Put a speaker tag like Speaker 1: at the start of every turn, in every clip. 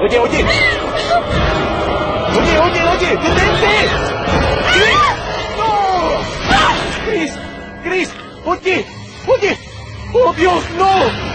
Speaker 1: Oye, oye. Oye, detente. ¡No! Chris, oye. ¡Oh, Dios, no!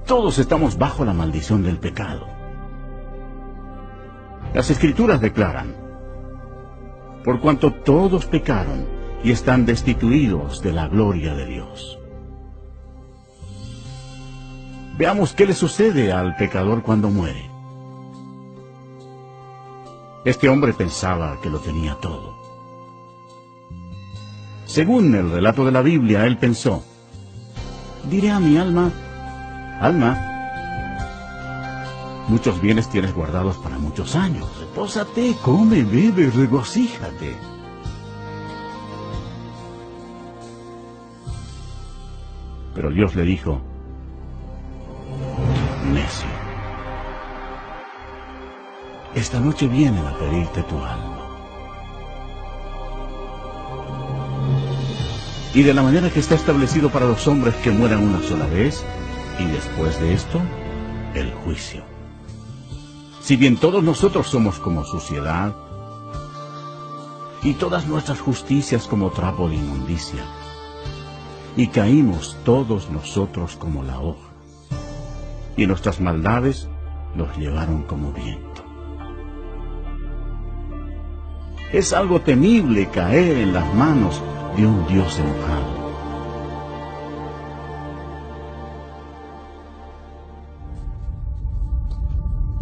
Speaker 2: Todos estamos bajo la maldición del pecado. Las Escrituras declaran: por cuanto todos pecaron y están destituidos de la gloria de Dios. Veamos qué le sucede al pecador cuando muere. Este hombre pensaba que lo tenía todo. Según el relato de la Biblia, él pensó: diré a mi alma, muchos bienes tienes guardados para muchos años. Repósate, come, bebe, regocíjate. Pero Dios le dijo: necio, esta noche vienen a pedirte tu alma. Y de la manera que está establecido para los hombres que mueran una sola vez, y después de esto, el juicio. Si bien todos nosotros somos como suciedad, y todas nuestras justicias como trapo de inmundicia, y caímos todos nosotros como la hoja, y nuestras maldades nos llevaron como viento. Es algo temible caer en las manos de un Dios enojado.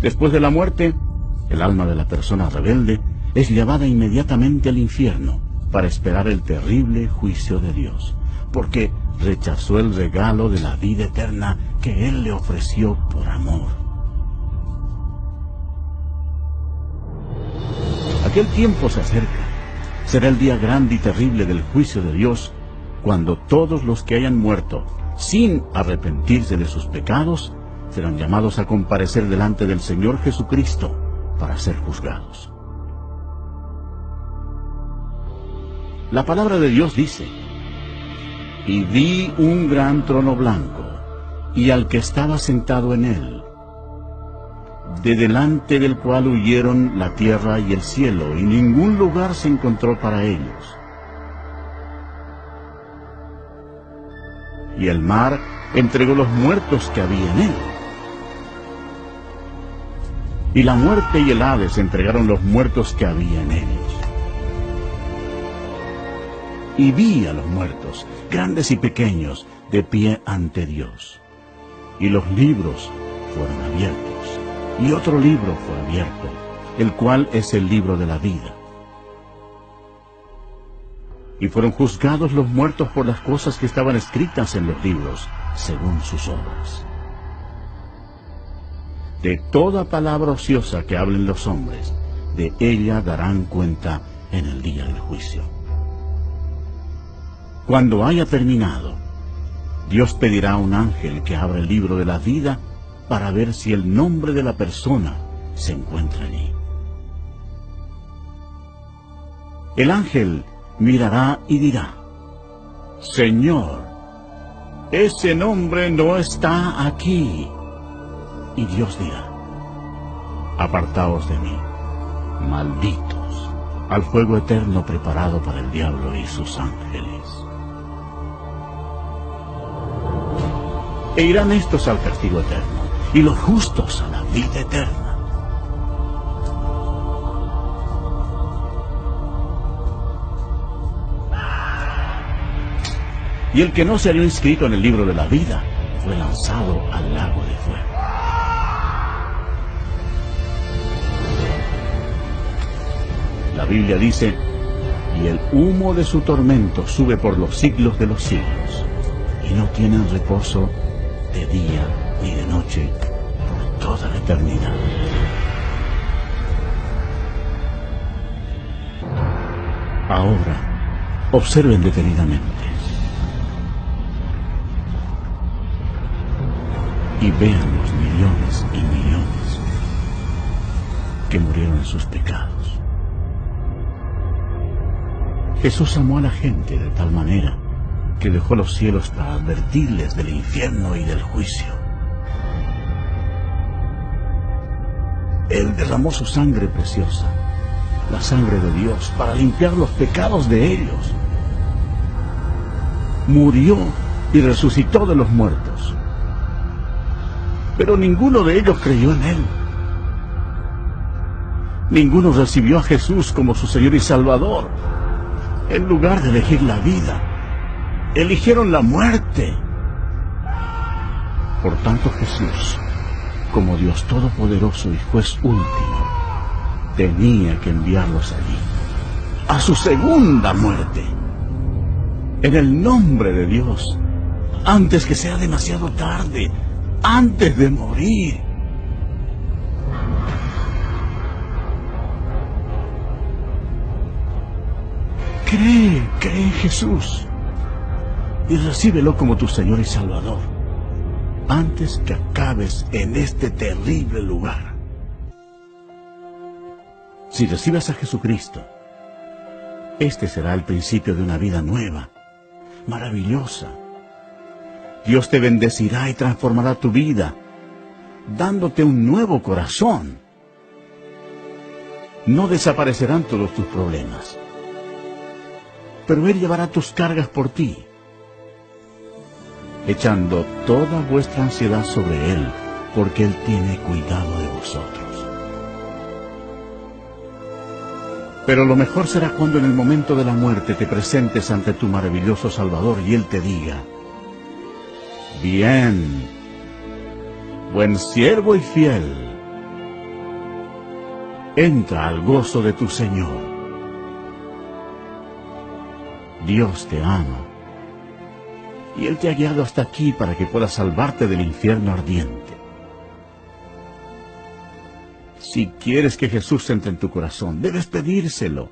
Speaker 2: Después de la muerte, el alma de la persona rebelde es llevada inmediatamente al infierno para esperar el terrible juicio de Dios, porque rechazó el regalo de la vida eterna que Él le ofreció por amor. Aquel tiempo se acerca. Será el día grande y terrible del juicio de Dios, cuando todos los que hayan muerto sin arrepentirse de sus pecados serán llamados a comparecer delante del Señor Jesucristo para ser juzgados. La palabra de Dios dice: y vi un gran trono blanco, y al que estaba sentado en él, de delante del cual huyeron la tierra y el cielo, y ningún lugar se encontró para ellos. Y el mar entregó los muertos que había en él. Y la muerte y el Hades entregaron los muertos que había en ellos. Y vi a los muertos, grandes y pequeños, de pie ante Dios. Y los libros fueron abiertos. Y otro libro fue abierto, el cual es el libro de la vida. Y fueron juzgados los muertos por las cosas que estaban escritas en los libros, según sus obras. De toda palabra ociosa que hablen los hombres, de ella darán cuenta en el día del juicio. Cuando haya terminado, Dios pedirá a un ángel que abra el libro de la vida para ver si el nombre de la persona se encuentra allí. El ángel mirará y dirá: Señor, ese nombre no está aquí. Y Dios dirá: apartaos de mí, malditos, al fuego eterno preparado para el diablo y sus ángeles. E irán estos al castigo eterno, y los justos a la vida eterna. Y el que no se halló inscrito en el libro de la vida fue lanzado al lago de fuego. La Biblia dice y el humo de su tormento sube por los siglos de los siglos, y no tienen reposo de día ni de noche por toda la eternidad. Ahora, observen detenidamente y vean los millones y millones que murieron en sus pecados. Jesús amó a la gente de tal manera que dejó los cielos para advertirles del infierno y del juicio. Él derramó su sangre preciosa, la sangre de Dios, para limpiar los pecados de ellos. Murió y resucitó de los muertos. Pero ninguno de ellos creyó en Él. Ninguno recibió a Jesús como su Señor y Salvador. En lugar de elegir la vida, eligieron la muerte. Por tanto, Jesús, como Dios Todopoderoso y Juez último, tenía que enviarlos allí, a su segunda muerte, en el nombre de Dios, antes que sea demasiado tarde, antes de morir. Cree en Jesús y recíbelo como tu Señor y Salvador, antes que acabes en este terrible lugar. Si recibes a Jesucristo, este será el principio de una vida nueva, maravillosa. Dios te bendecirá y transformará tu vida, dándote un nuevo corazón. No desaparecerán todos tus problemas, pero Él llevará tus cargas por ti, echando toda vuestra ansiedad sobre Él, porque Él tiene cuidado de vosotros. Pero lo mejor será cuando en el momento de la muerte te presentes ante tu maravilloso Salvador y Él te diga: bien, buen siervo y fiel, entra al gozo de tu Señor. Dios te ama, y Él te ha guiado hasta aquí para que puedas salvarte del infierno ardiente. Si quieres que Jesús entre en tu corazón, debes pedírselo.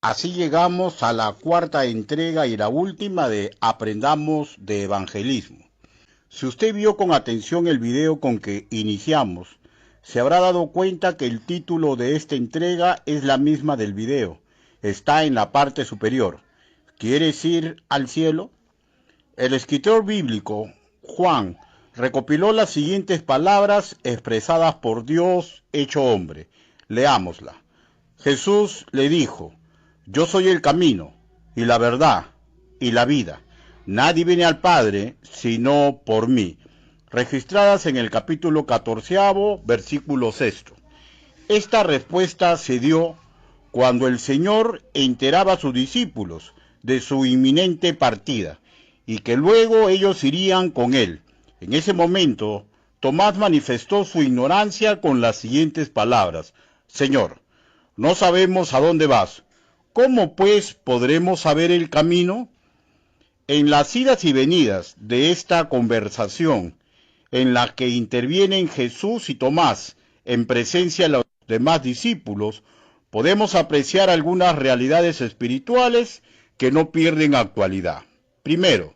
Speaker 3: Así llegamos a la cuarta entrega y la última de Aprendamos de Evangelismo. Si usted vio con atención el video con que iniciamos, se habrá dado cuenta que el título de esta entrega es la misma del video. Está en la parte superior. ¿Quieres ir al cielo? El escritor bíblico, Juan, recopiló las siguientes palabras expresadas por Dios hecho hombre. Leámosla. Jesús le dijo: yo soy el camino, y la verdad, y la vida. Nadie viene al Padre, sino por mí. Registradas en el capítulo 14, versículo 6. Esta respuesta se dio cuando el Señor enteraba a sus discípulos de su inminente partida, y que luego ellos irían con Él. En ese momento, Tomás manifestó su ignorancia con las siguientes palabras: Señor, no sabemos a dónde vas. ¿Cómo pues podremos saber el camino? En las idas y venidas de esta conversación, en la que intervienen Jesús y Tomás en presencia de los demás discípulos, podemos apreciar algunas realidades espirituales que no pierden actualidad. Primero,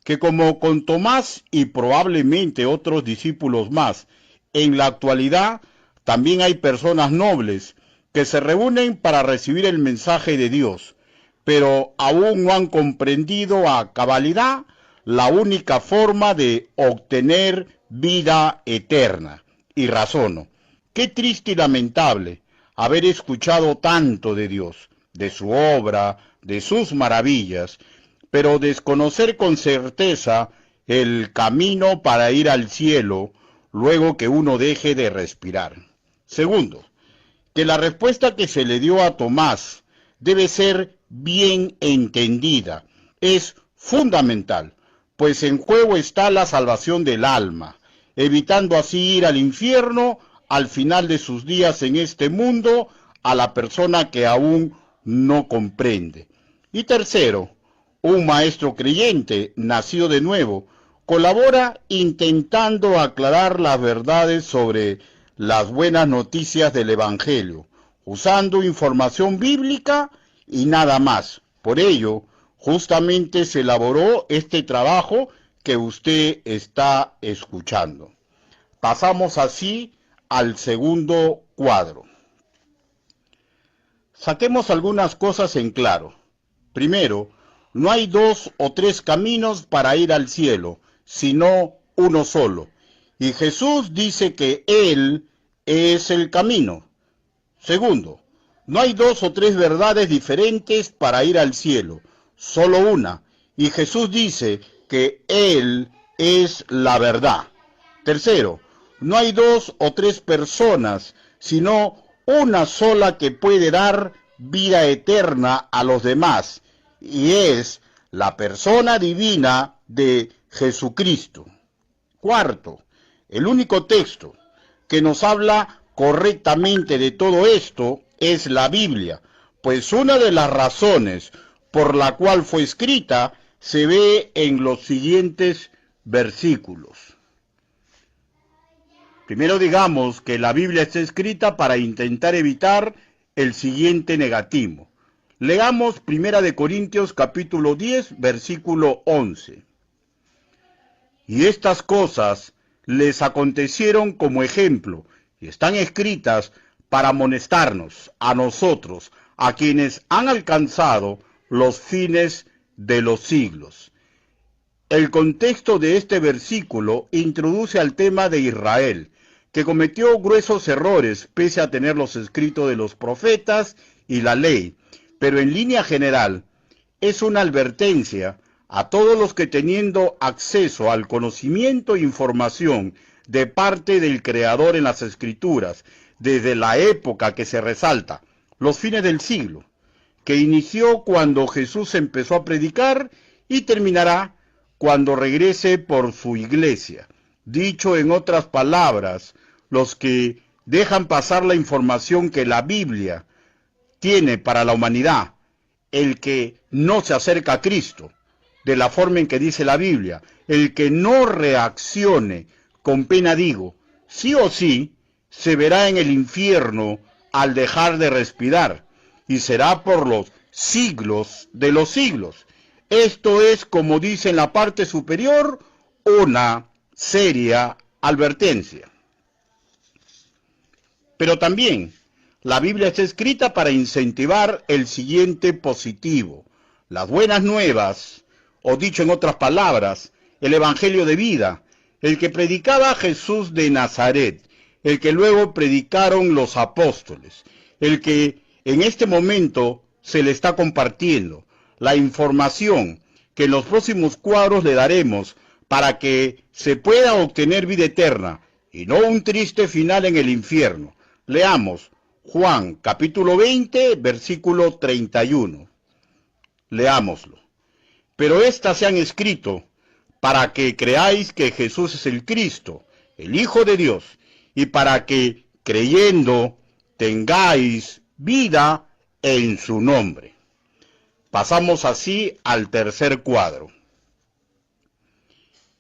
Speaker 3: que como con Tomás y probablemente otros discípulos más, en la actualidad también hay personas nobles que se reúnen para recibir el mensaje de Dios, pero aún no han comprendido a cabalidad la única forma de obtener vida eterna. Y razono: qué triste y lamentable haber escuchado tanto de Dios, de su obra, de sus maravillas, pero desconocer con certeza el camino para ir al cielo luego que uno deje de respirar. Segundo, que la respuesta que se le dio a Tomás debe ser bien entendida. Es fundamental, pues en juego está la salvación del alma, evitando así ir al infierno al final de sus días en este mundo, a la persona que aún no comprende. Y tercero, un maestro creyente, nacido de nuevo, colabora intentando aclarar las verdades sobre las buenas noticias del Evangelio, usando información bíblica y nada más. Por ello, justamente se elaboró este trabajo que usted está escuchando. Pasamos así al segundo cuadro. Saquemos algunas cosas en claro. Primero, no hay 2 o 3 caminos para ir al cielo, sino uno solo. Y Jesús dice que Él es el camino. Segundo, no hay 2 o 3 verdades diferentes para ir al cielo, solo una. Y Jesús dice que Él es la verdad. Tercero, no hay 2 o 3 personas, sino una sola que puede dar vida eterna a los demás, y es la persona divina de Jesucristo. Cuarto, el único texto que nos habla correctamente de todo esto es la Biblia, pues una de las razones por la cual fue escrita se ve en los siguientes versículos. Primero digamos que la Biblia está escrita para intentar evitar el siguiente negativo. Leamos 1 Corintios capítulo 10, versículo 11. Y estas cosas les acontecieron como ejemplo, y están escritas para amonestarnos, a nosotros, a quienes han alcanzado los fines de los siglos. El contexto de este versículo introduce al tema de Israel, que cometió gruesos errores pese a tener los escritos de los profetas y la ley, pero en línea general es una advertencia a todos los que teniendo acceso al conocimiento e información de parte del Creador en las Escrituras, desde la época que se resalta, los fines del siglo, que inició cuando Jesús empezó a predicar y terminará cuando regrese por su iglesia. Dicho en otras palabras, los que dejan pasar la información que la Biblia tiene para la humanidad, el que no se acerca a Cristo, de la forma en que dice la Biblia, el que no reaccione, con pena digo, sí o sí, se verá en el infierno al dejar de respirar, y será por los siglos de los siglos. Esto es, como dice en la parte superior, una seria advertencia. Pero también, la Biblia está escrita para incentivar el siguiente positivo: las buenas nuevas, o dicho en otras palabras, el evangelio de vida, el que predicaba Jesús de Nazaret, el que luego predicaron los apóstoles, el que en este momento se le está compartiendo, la información que en los próximos cuadros le daremos para que se pueda obtener vida eterna y no un triste final en el infierno. Leamos Juan capítulo 20, versículo 31. Leámoslo. Pero estas se han escrito para que creáis que Jesús es el Cristo, el Hijo de Dios, y para que, creyendo, tengáis vida en su nombre. Pasamos así al tercer cuadro.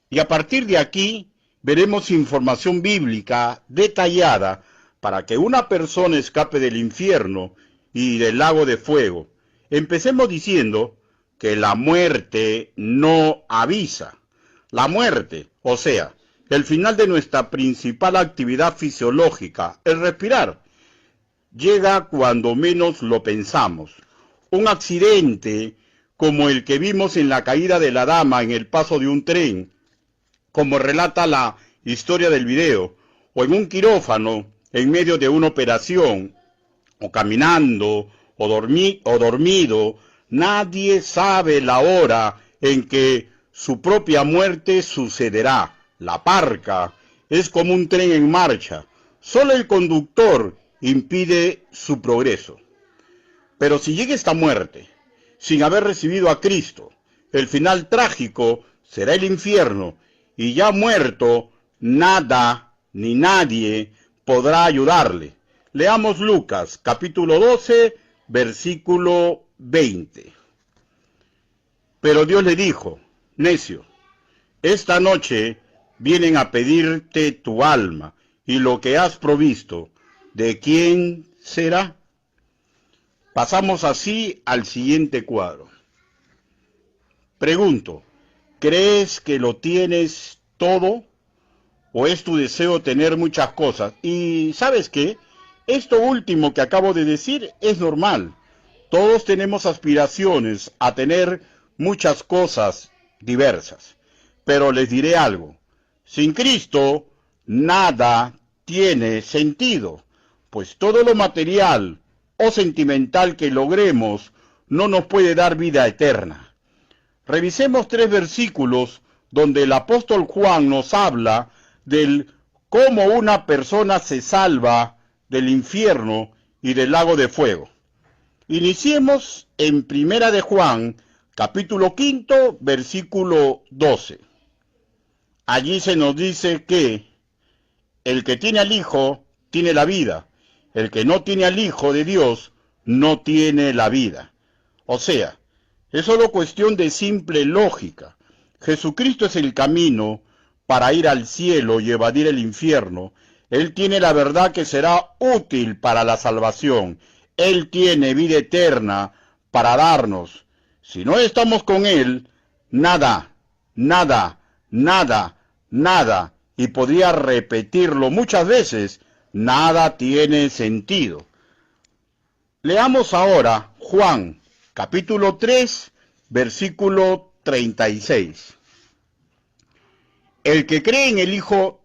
Speaker 3: Y a partir de aquí veremos información bíblica detallada para que una persona escape del infierno y del lago de fuego. Empecemos diciendo que la muerte no avisa. La muerte, o sea, el final de nuestra principal actividad fisiológica, el respirar, llega cuando menos lo pensamos. Un accidente como el que vimos en la caída de la dama en el paso de un tren, como relata la historia del video, o en un quirófano en medio de una operación, o caminando, o dormido, nadie sabe la hora en que su propia muerte sucederá. La parca es como un tren en marcha, solo el conductor impide su progreso. Pero si llega esta muerte, sin haber recibido a Cristo, el final trágico será el infierno, y ya muerto, nada ni nadie podrá ayudarle. Leamos Lucas, capítulo 12, versículo 20. Pero Dios le dijo: necio, esta noche vienen a pedirte tu alma, y lo que has provisto, ¿de quién será? Pasamos así al siguiente cuadro. Pregunto, ¿crees que lo tienes todo? ¿O es tu deseo tener muchas cosas? Y ¿sabes qué? Esto último que acabo de decir es normal. Todos tenemos aspiraciones a tener muchas cosas diversas. Pero les diré algo. Sin Cristo, nada tiene sentido, pues todo lo material o sentimental que logremos no nos puede dar vida eterna. Revisemos 3 versículos donde el apóstol Juan nos habla del cómo una persona se salva del infierno y del lago de fuego. Iniciemos en Primera de Juan, capítulo 5, versículo 12. Allí se nos dice que el que tiene al Hijo tiene la vida, el que no tiene al Hijo de Dios no tiene la vida. O sea, es solo cuestión de simple lógica. Jesucristo es el camino para ir al cielo y evadir el infierno. Él tiene la verdad que será útil para la salvación. Él tiene vida eterna para darnos. Si no estamos con Él, nada, nada, nada, nada, y podría repetirlo muchas veces, nada tiene sentido. Leamos ahora Juan, capítulo 3, versículo 36. El que cree en el Hijo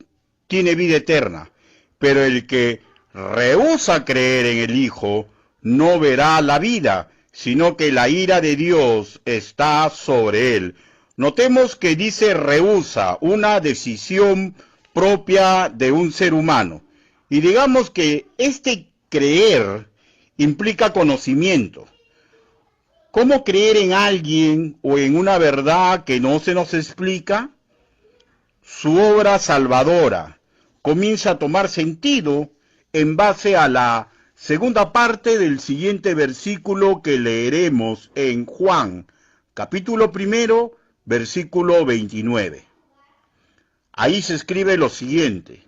Speaker 3: tiene vida eterna, pero el que rehúsa creer en el Hijo no verá la vida, sino que la ira de Dios está sobre él. Notemos que dice rehúsa, una decisión propia de un ser humano. Y digamos que este creer implica conocimiento. ¿Cómo creer en alguien o en una verdad que no se nos explica? Su obra salvadora comienza a tomar sentido en base a la segunda parte del siguiente versículo que leeremos en Juan, capítulo 1, versículo 29. Ahí se escribe lo siguiente: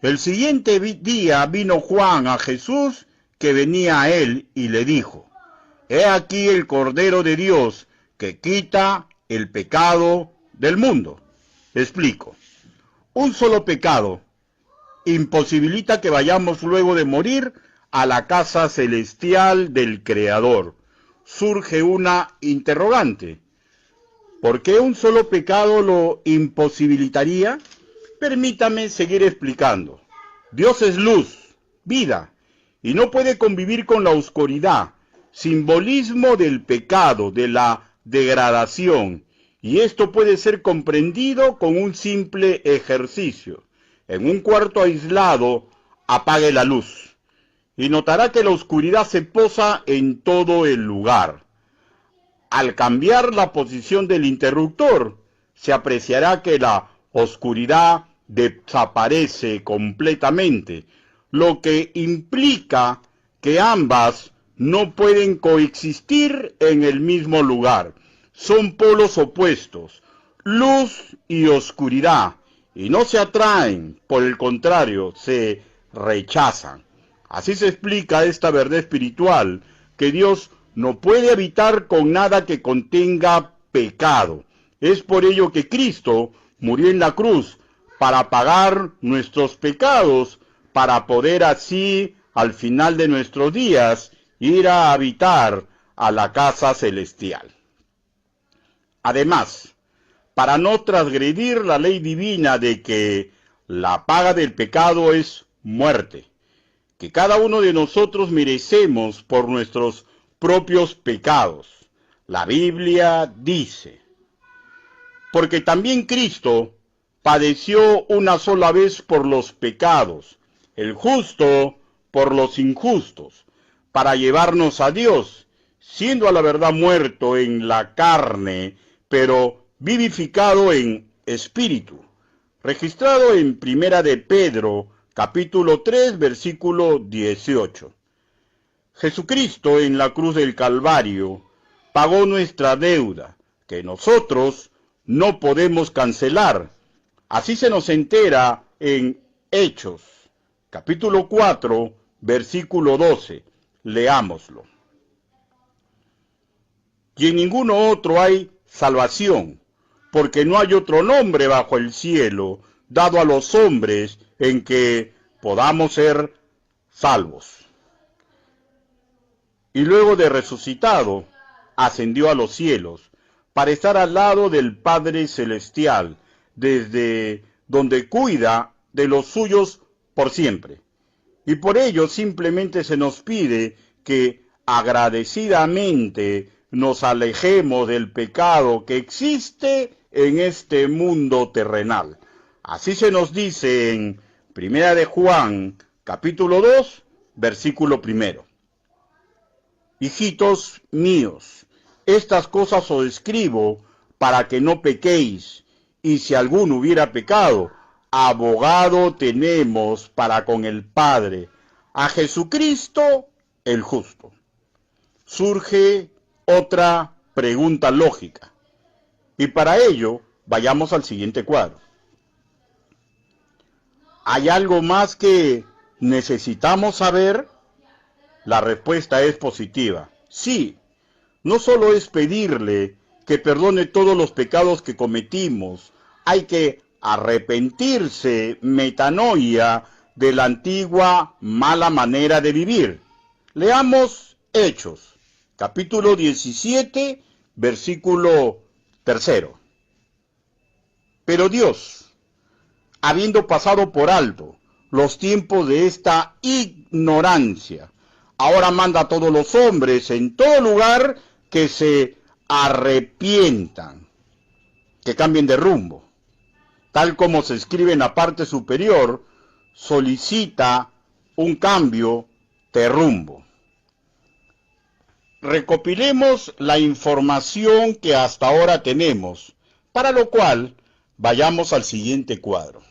Speaker 3: el siguiente día vino Juan a Jesús que venía a él y le dijo: he aquí el Cordero de Dios que quita el pecado del mundo. Explico. Un solo pecado imposibilita que vayamos luego de morir a la casa celestial del Creador. Surge una interrogante. ¿Por qué un solo pecado lo imposibilitaría? Permítame seguir explicando. Dios es luz, vida, y no puede convivir con la oscuridad, simbolismo del pecado, de la degradación, y esto puede ser comprendido con un simple ejercicio. En un cuarto aislado, apague la luz, y notará que la oscuridad se posa en todo el lugar. Al cambiar la posición del interruptor, se apreciará que la oscuridad desaparece completamente, lo que implica que ambas no pueden coexistir en el mismo lugar. Son polos opuestos, luz y oscuridad, y no se atraen, por el contrario, se rechazan. Así se explica esta verdad espiritual, que Dios no puede habitar con nada que contenga pecado. Es por ello que Cristo murió en la cruz, para pagar nuestros pecados, para poder así, al final de nuestros días, ir a habitar a la casa celestial. Además, para no transgredir la ley divina de que la paga del pecado es muerte, que cada uno de nosotros merecemos por nuestros propios pecados. La Biblia dice: porque también Cristo padeció una sola vez por los pecados, el justo por los injustos, para llevarnos a Dios, siendo a la verdad muerto en la carne, pero vivificado en espíritu. Registrado en Primera de Pedro, capítulo 3, versículo 18. Jesucristo en la cruz del Calvario pagó nuestra deuda, que nosotros no podemos cancelar. Así se nos entera en Hechos, capítulo 4, versículo 12. Leámoslo. Y en ninguno otro hay salvación, porque no hay otro nombre bajo el cielo dado a los hombres en que podamos ser salvos. Y luego de resucitado, ascendió a los cielos, para estar al lado del Padre Celestial, desde donde cuida de los suyos por siempre. Y por ello simplemente se nos pide que agradecidamente nos alejemos del pecado que existe en este mundo terrenal. Así se nos dice en 1 de Juan, capítulo 2, versículo 1. Hijitos míos, estas cosas os escribo para que no pequéis, y si alguno hubiera pecado, abogado tenemos para con el Padre, a Jesucristo el justo. Surge otra pregunta lógica, y para ello vayamos al siguiente cuadro. ¿Hay algo más que necesitamos saber? La respuesta es positiva. Sí, no solo es pedirle que perdone todos los pecados que cometimos, hay que arrepentirse, metanoia, de la antigua mala manera de vivir. Leamos Hechos, capítulo 17, versículo 3. Pero Dios, habiendo pasado por alto los tiempos de esta ignorancia, ahora manda a todos los hombres en todo lugar que se arrepientan, que cambien de rumbo. Tal como se escribe en la parte superior, solicita un cambio de rumbo. Recopilemos la información que hasta ahora tenemos, para lo cual vayamos al siguiente cuadro.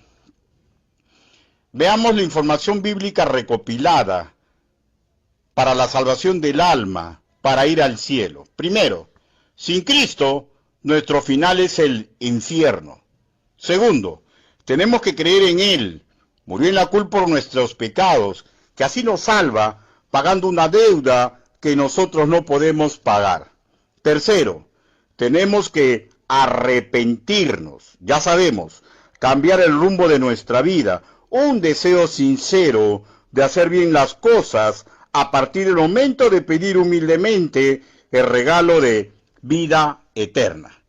Speaker 3: Veamos la información bíblica recopilada para la salvación del alma, para ir al cielo. Primero, sin Cristo, nuestro final es el infierno. Segundo, tenemos que creer en Él. Murió en la cruz por nuestros pecados, que así nos salva, pagando una deuda que nosotros no podemos pagar. Tercero, tenemos que arrepentirnos. Ya sabemos, cambiar el rumbo de nuestra vida, un deseo sincero de hacer bien las cosas, a partir del momento de pedir humildemente el regalo de vida eterna.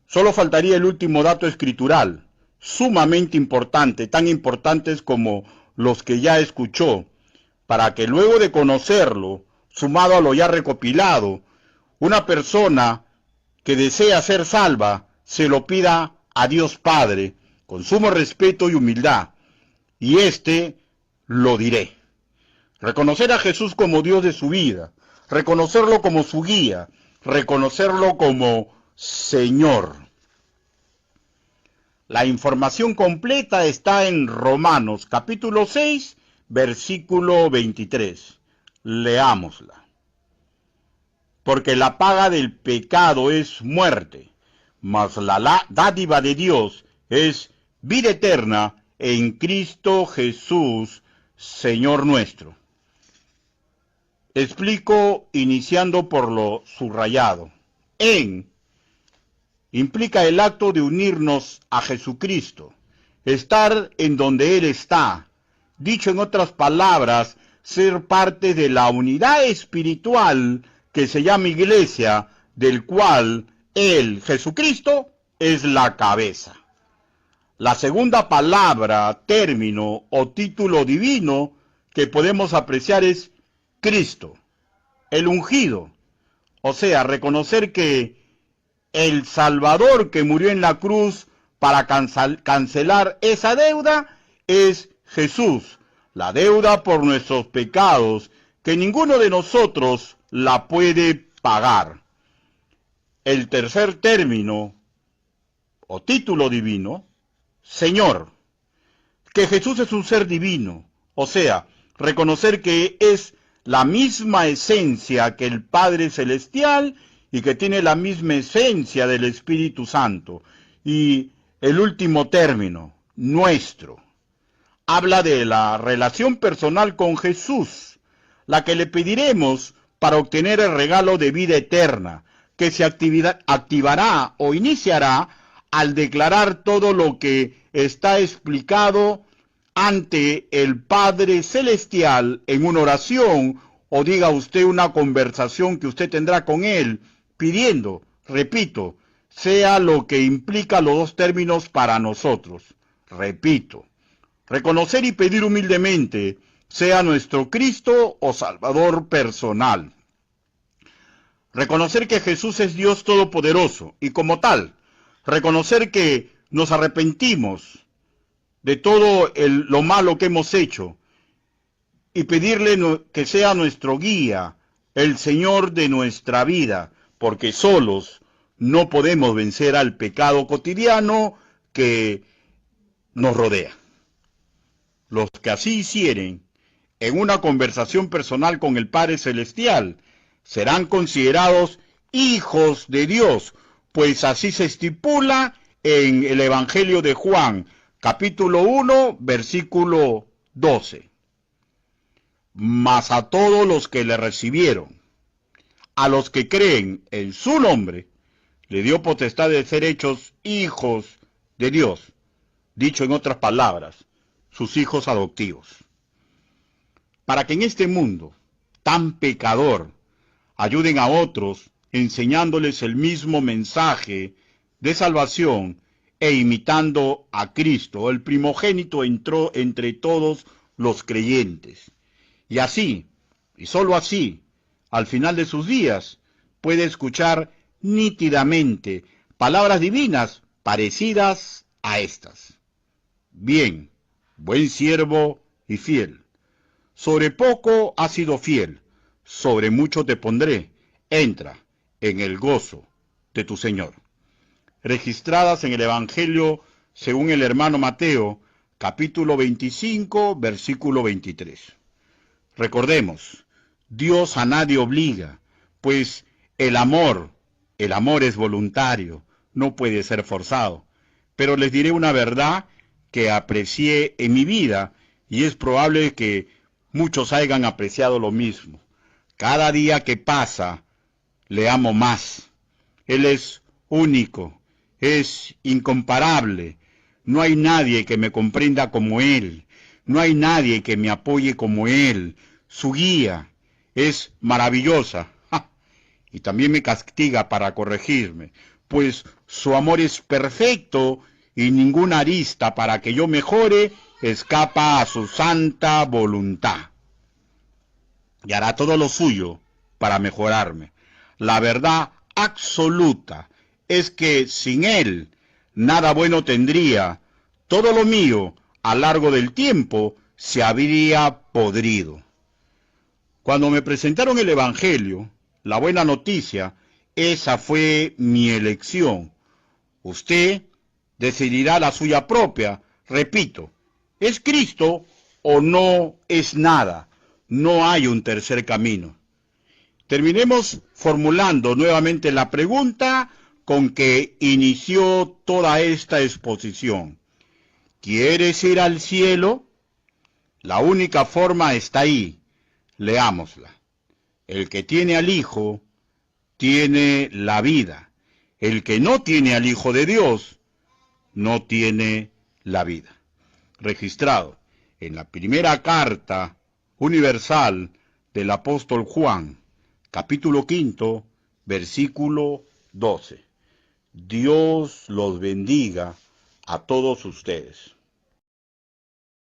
Speaker 3: Solo faltaría el último dato escritural, sumamente importante, tan importantes como los que ya escuchó, para que luego de conocerlo, sumado a lo ya recopilado, una persona que desea ser salva, se lo pida a Dios Padre, con sumo respeto y humildad, y lo diré. Reconocer a Jesús como Dios de su vida, reconocerlo como su guía, reconocerlo como Señor. La información completa está en Romanos capítulo 6, versículo 23. Leámosla. Porque la paga del pecado es muerte, mas la dádiva de Dios es vida eterna en Cristo Jesús, Señor nuestro. Explico iniciando por lo subrayado. Implica el acto de unirnos a Jesucristo, estar en donde Él está. Dicho en otras palabras, ser parte de la unidad espiritual que se llama Iglesia, del cual Él, Jesucristo, es la cabeza. La segunda palabra, término o título divino que podemos apreciar es Cristo, el ungido, o sea, reconocer que el Salvador que murió en la cruz para cancelar esa deuda es Jesús, la deuda por nuestros pecados, que ninguno de nosotros la puede pagar. El tercer término o título divino, Señor, que Jesús es un ser divino, o sea, reconocer que es la misma esencia que el Padre Celestial y que tiene la misma esencia del Espíritu Santo. Y el último término, nuestro, habla de la relación personal con Jesús, la que le pediremos para obtener el regalo de vida eterna, que se activará o iniciará al declarar todo lo que está explicado ante el Padre Celestial en una oración, o diga usted una conversación que usted tendrá con Él, pidiendo, repito, sea lo que implica los dos términos para nosotros. Repito, reconocer y pedir humildemente, sea nuestro Cristo o Salvador personal. Reconocer que Jesús es Dios Todopoderoso y como tal, reconocer que nos arrepentimos de todo lo malo que hemos hecho y pedirle que sea nuestro guía, el Señor de nuestra vida, porque solos no podemos vencer al pecado cotidiano que nos rodea. Los que así hicieren, en una conversación personal con el Padre Celestial, serán considerados hijos de Dios, pues así se estipula en el Evangelio de Juan, capítulo 1, versículo 12. Mas a todos los que le recibieron, a los que creen en su nombre, le dio potestad de ser hechos hijos de Dios, dicho en otras palabras, sus hijos adoptivos. Para que en este mundo tan pecador ayuden a otros enseñándoles el mismo mensaje de salvación e imitando a Cristo, el primogénito entró entre todos los creyentes. Y así, y sólo así, al final de sus días, puede escuchar nítidamente palabras divinas parecidas a estas. Bien, buen siervo y fiel. Sobre poco has sido fiel, sobre mucho te pondré. Entra en el gozo de tu Señor. Registradas en el Evangelio según el hermano Mateo, capítulo 25, versículo 23. Recordemos, Dios a nadie obliga, pues el amor es voluntario, no puede ser forzado. Pero les diré una verdad que aprecié en mi vida y es probable que muchos hayan apreciado lo mismo. Cada día que pasa, le amo más. Él es único, es incomparable. No hay nadie que me comprenda como Él. No hay nadie que me apoye como Él. Su guía es maravillosa. ¡Ja! Y también me castiga para corregirme, pues su amor es perfecto y ninguna arista para que yo mejore escapa a su santa voluntad. Y hará todo lo suyo para mejorarme. La verdad absoluta es que sin Él nada bueno tendría. Todo lo mío a lo largo del tiempo se habría podrido. Cuando me presentaron el Evangelio, la buena noticia, esa fue mi elección. Usted decidirá la suya propia. Repito, ¿es Cristo o no es nada? No hay un tercer camino. Terminemos formulando nuevamente la pregunta con que inició toda esta exposición. ¿Quieres ir al cielo? La única forma está ahí. Leámosla. El que tiene al Hijo, tiene la vida. El que no tiene al Hijo de Dios, no tiene la vida. Registrado en la primera carta universal del apóstol Juan, capítulo 5, versículo 12. Dios los bendiga a todos ustedes.